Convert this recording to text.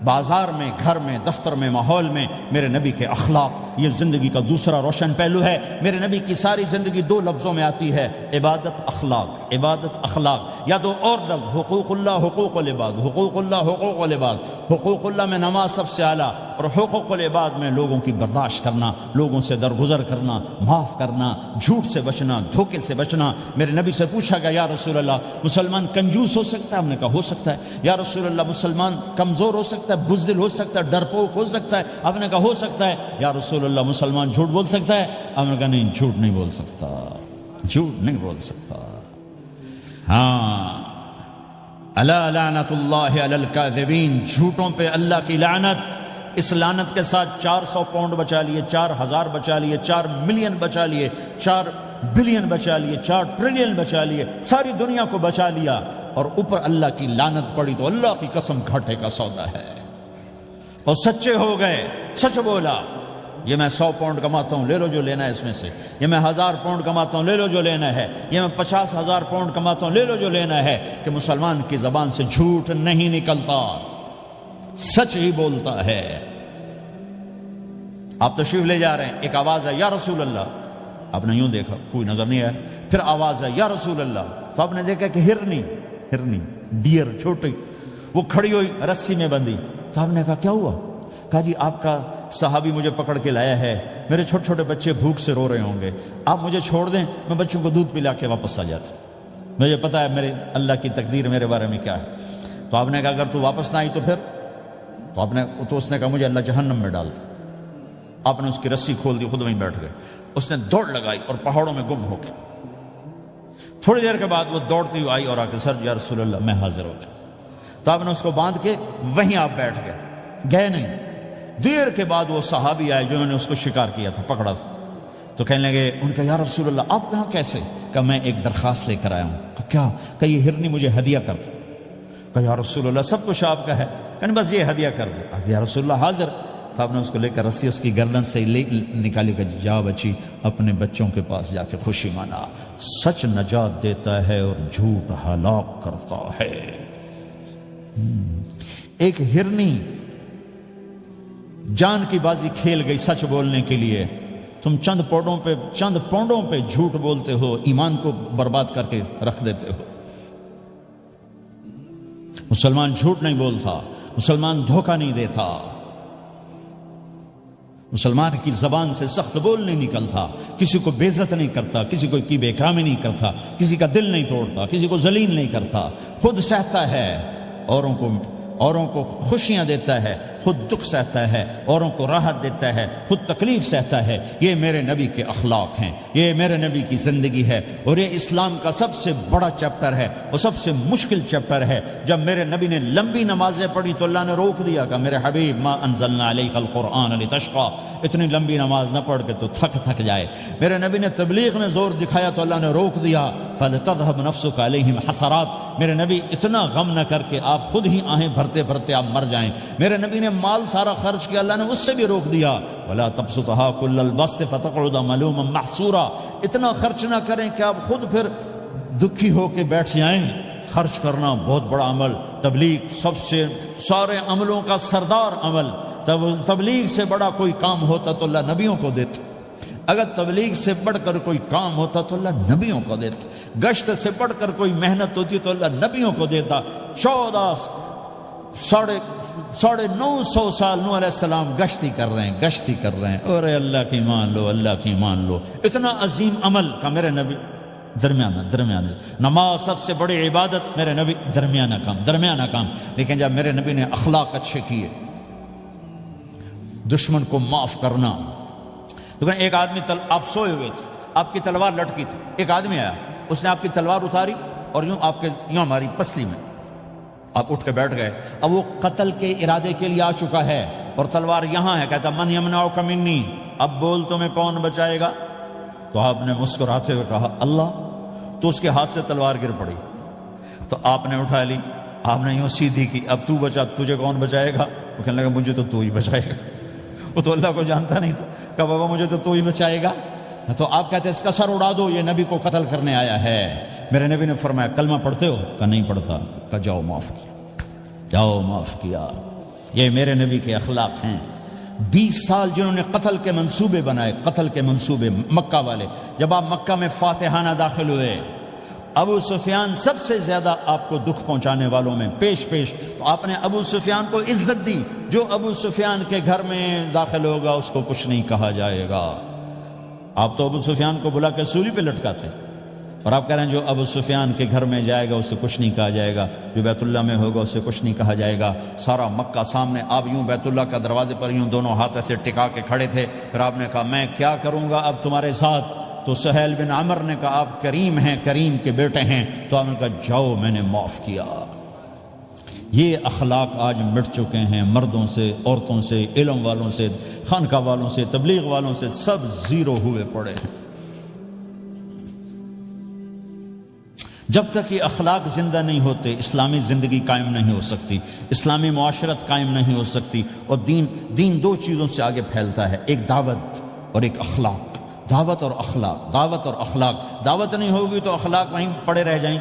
بازار میں، گھر میں، دفتر میں، ماحول میں میرے نبی کے اخلاق یہ زندگی کا دوسرا روشن پہلو ہے۔ میرے نبی کی ساری زندگی دو لفظوں میں آتی ہے، عبادت، اخلاق، عبادت، اخلاق، یا دو اور لفظ، حقوق اللہ، حقوق العباد، حقوق اللہ، حقوق العباد۔ حقوق اللہ میں نماز سب سے اعلیٰ، اور حقوق العباد میں لوگوں کی برداشت کرنا، لوگوں سے درگزر کرنا، معاف کرنا، جھوٹ سے بچنا، دھوکے سے بچنا۔ میرے نبی سے پوچھا گیا یا رسول اللہ مسلمان کنجوس ہو سکتا ہے؟ ہم نے کہا ہو سکتا ہے۔ یا رسول اللہ مسلمان کمزور ہو سکتا ہے، بزدل ہو سکتا ہے، ڈرپوک ہو سکتا ہے؟ آپ نے کہا ہو سکتا ہے۔ یا رسول اللہ مسلمان جھوٹ بول سکتا ہے؟ آپ نے کہا نہیں، جھوٹ نہیں بول سکتا، جھوٹ نہیں بول سکتا۔ ہاں، الا لعنت اللہ علی الکاذبین، جھوٹوں پہ اللہ کی لعنت۔ اس لعنت کے ساتھ 400 پاؤنڈ بچا لیے، 4000 بچا لیے، 4 ملین بچا لیے، 4 بلین بچا لیے، 4 ٹریلین بچا لیے، ساری دنیا کو بچا لیا، اور اوپر اللہ کی لعنت پڑی تو اللہ کی قسم گھاٹے کا سودا ہے۔ اور سچے ہو گئے، سچ بولا، یہ میں 100 پاؤنڈ کماتا ہوں، لے لو جو لینا ہے اس میں سے، یہ میں 1000 پاؤنڈ کماتا ہوں، لے لو جو لینا ہے، یہ میں 50,000 پاؤنڈ کماتا ہوں، لے لو جو لینا ہے۔ کہ مسلمان کی زبان سے جھوٹ نہیں نکلتا، سچ ہی بولتا ہے۔ آپ تشریف لے جا رہے ہیں، ایک آواز ہے یا رسول اللہ، آپ نے یوں دیکھا، کوئی نظر نہیں آیا، پھر آواز ہے یا رسول اللہ، تو آپ نے دیکھا کہ ہرنی ڈیر چھوٹی وہ کھڑی ہوئی، رسی میں بندھی۔ تو آپ نے کہا کیا ہوا؟ کہا جی آپ کا صحابی مجھے پکڑ کے لایا ہے، میرے چھوٹے چھوٹے بچے بھوک سے رو رہے ہوں گے، آپ مجھے چھوڑ دیں، میں بچوں کو دودھ پلا کے واپس آ جاتا، مجھے پتا ہے میرے اللہ کی تقدیر میرے بارے میں کیا ہے۔ تو آپ نے کہا اگر تو واپس نہ آئی تو پھر؟ تو اس نے کہا مجھے اللہ جہنم میں ڈال دے۔ آپ نے اس کی رسی کھول دی، خود وہیں بیٹھ گئے۔ اس نے دوڑ لگائی اور پہاڑوں میں گم ہو کے، تھوڑی دیر کے بعد وہ دوڑتی ہوئی آئی اور آ کے سر یا رسول اللہ میں حاضر ہو جاؤں۔ تو آپ نے اس کو باندھ کے وہیں آپ بیٹھ گئے نہیں۔ دیر کے بعد وہ صحابی آئے جنہوں نے اس کو شکار کیا تھا، پکڑا تھا، تو کہنے لگے، ان کا یا رسول اللہ آپ یہاں کیسے؟ کہ میں ایک درخواست لے کر آیا ہوں۔ کہ کیا؟ کہ یہ ہرنی مجھے ہدیہ کر دو۔ کہ یا رسول اللہ سب کچھ آپ کا ہے، کہ بس یہ ہدیہ کر دو۔ یا رسول اللہ حاضر۔ تو آپ نے اس کو لے کر رسی اس کی گردن سے نکالی، کہ جا بچی اپنے بچوں کے پاس جا کے خوشی منا، سچ نجات دیتا ہے اور جھوٹ ہلاک کرتا ہے۔ ایک ہرنی جان کی بازی کھیل گئی سچ بولنے کے لیے، تم چند پونڈوں پہ جھوٹ بولتے ہو، ایمان کو برباد کر کے رکھ دیتے ہو۔ مسلمان جھوٹ نہیں بولتا، مسلمان دھوکہ نہیں دیتا، مسلمان کی زبان سے سخت بول نہیں نکلتا، کسی کو بے عزت نہیں کرتا، کسی کو کی بے اکرامی نہیں کرتا، کسی کا دل نہیں توڑتا، کسی کو ذلیل نہیں کرتا، خود سہتا ہے، اوروں کو خوشیاں دیتا ہے، خود دکھ سہتا ہے، اوروں کو راحت دیتا ہے، خود تکلیف سہتا ہے۔ یہ میرے نبی کے اخلاق ہیں، یہ میرے نبی کی زندگی ہے، اور یہ اسلام کا سب سے بڑا چیپٹر ہے اور سب سے مشکل چیپٹر ہے۔ جب میرے نبی نے لمبی نمازیں پڑھی تو اللہ نے روک دیا کہ میرے حبیب ما انزلنا علیک القرآن لتشقى، اتنی لمبی نماز نہ پڑھ کے تو تھک جائے۔ میرے نبی نے تبلیغ میں زور دکھایا تو اللہ نے روک دیا، فلتذهب نفسك علیہم حسرات، میرے نبی اتنا غم نہ کر کے آپ خود ہی آہیں بھرتے بھرتے آپ مر جائیں۔ میرے نبی نے مال سارا خرچ کیا، اللہ نے اس سے بھی روک دیا، ولا تبسطها كل البسط فتقعد ملوما محسورا، اتنا خرچ نہ کریں کہ آپ خود پھر دکھی ہو کے بیٹھ جائیں۔ خرچ کرنا بہت بڑا عمل، تبلیغ سب سے سارے عملوں کا سردار عمل، تبلیغ سے بڑا کوئی کام ہوتا تو اللہ نبیوں کو دیتا، اگر تبلیغ سے بڑھ کر کوئی کام ہوتا تو اللہ نبیوں کو دیتا، گشت سے بڑھ کر کوئی محنت ہوتی تو اللہ نبیوں کو دیتا۔ 950 سال نوح علیہ السلام گشتی کر رہے ہیں، اور اللہ کی مان لو، اللہ کی مان لو، اتنا عظیم عمل کا میرے نبی درمیانہ نماز سب سے بڑی عبادت، میرے نبی درمیانہ کام، لیکن جب میرے نبی نے اخلاق اچھے کیے، دشمن کو معاف کرنا۔ لیکن ایک آدمی آپ سوئے ہوئے تھے، آپ کی تلوار لٹکی تھی، ایک آدمی آیا، اس نے آپ کی تلوار اتاری اور یوں ہماری پسلی میں، آپ اٹھ کے بیٹھ گئے۔ اب وہ قتل کے ارادے کے لیے آ چکا ہے اور تلوار یہاں ہے، کہتا من یمنعک منی، اب بول تمہیں کون بچائے گا؟ تو آپ نے مسکراتے ہوئے کہا اللہ، تو اس کے ہاتھ سے تلوار گر پڑی، تو آپ نے اٹھا لی، آپ نے یوں سیدھی کی، اب تو بچا، تجھے کون بچائے گا؟ وہ کہنے لگا مجھے تو ہی بچائے گا، وہ تو اللہ کو جانتا نہیں تھا، کہا بابا مجھے تو ہی بچائے گا۔ تو آپ کہتے ہیں اس کا سر اڑا دو، یہ نبی کو قتل کرنے آیا ہے۔ میرے نبی نے فرمایا کلمہ پڑھتے ہو؟ کہا نہیں پڑھتا۔ کہا جاؤ معاف کیا۔ یہ میرے نبی کے اخلاق ہیں۔ 20 سال جنہوں نے قتل کے منصوبے بنائے، قتل کے منصوبے مکہ والے، جب آپ مکہ میں فاتحانہ داخل ہوئے، ابو سفیان سب سے زیادہ آپ کو دکھ پہنچانے والوں میں پیش تو آپ نے ابو سفیان کو عزت دی۔ جو ابو سفیان کے گھر میں داخل ہوگا اس کو کچھ نہیں کہا جائے گا۔ آپ تو ابو سفیان کو بلا کے سولی پہ لٹکاتے، اور آپ کہہ رہے ہیں جو ابو سفیان کے گھر میں جائے گا اسے کچھ نہیں کہا جائے گا، جو بیت اللہ میں ہوگا اسے کچھ نہیں کہا جائے گا۔ سارا مکہ سامنے، آپ یوں بیت اللہ کا دروازے پر یوں دونوں ہاتھ ایسے ٹکا کے کھڑے تھے، پھر آپ نے کہا میں کیا کروں گا اب تمہارے ساتھ؟ تو سہیل بن عمر نے کہا آپ کریم ہیں، کریم کے بیٹے ہیں، تو آپ نے کہا جاؤ میں نے معاف کیا۔ یہ اخلاق آج مٹ چکے ہیں، مردوں سے، عورتوں سے، علم والوں سے، خانقاہ والوں سے، تبلیغ والوں سے، سب زیرو ہوئے پڑے ہیں۔ جب تک یہ اخلاق زندہ نہیں ہوتے اسلامی زندگی قائم نہیں ہو سکتی، اسلامی معاشرت قائم نہیں ہو سکتی۔ اور دین دو چیزوں سے آگے پھیلتا ہے، ایک دعوت اور ایک اخلاق۔ دعوت اور اخلاق، دعوت اور اخلاق۔ دعوت نہیں ہوگی تو اخلاق وہیں پڑے رہ جائیں۔